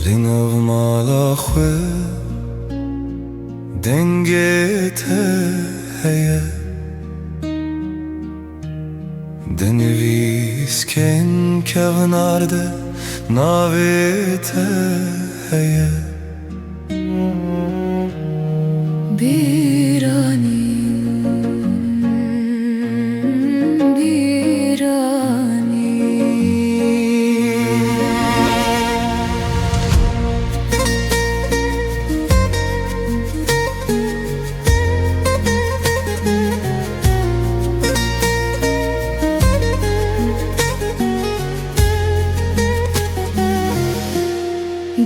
Linav malachwe dengete heye Denivisken kevnarde navete heye Birani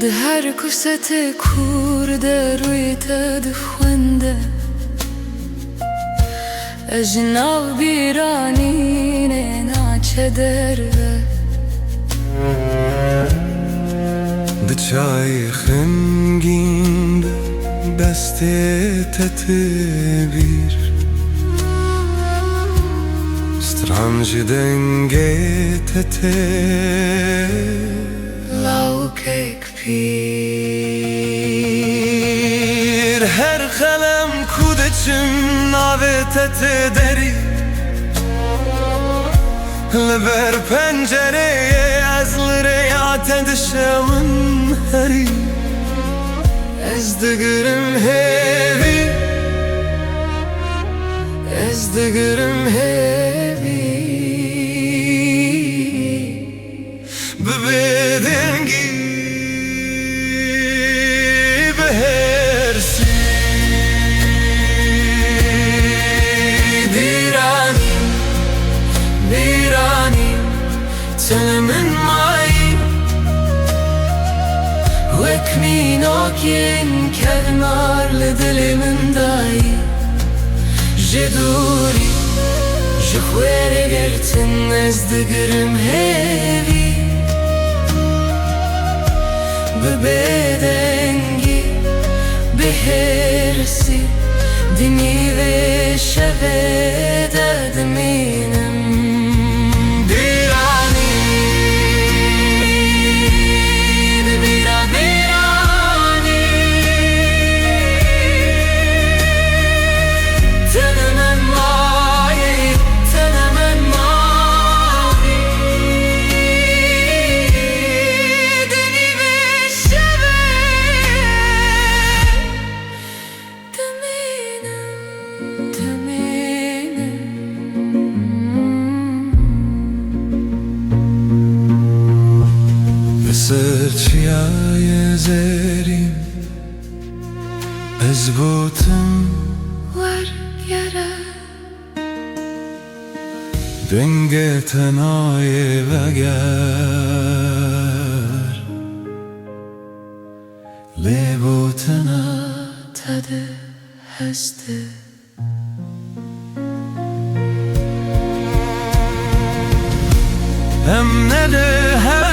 ده هر کست کورده روی تد خونده اجناب بیرانی ناچه درده ده çay xemginde beste tetebir Strange denge tete Laukek pir Her xelem kudeçim navetet deri Leber pencereye ezlere atedşemin heri Ezdigirim hevi Ezdigirim hevi Bebedengi behersi Birani Tenemin mai Wekmin okyen kevnarlı dilimin dahi Jeduri Jkhwere gertin ezdigirim hevi Bebedengi behersi Dini ve şevede deminim Sırçıya zerim ezbutum var yara Denge tenaye veger Lebutena tadı hastı Hem ne de her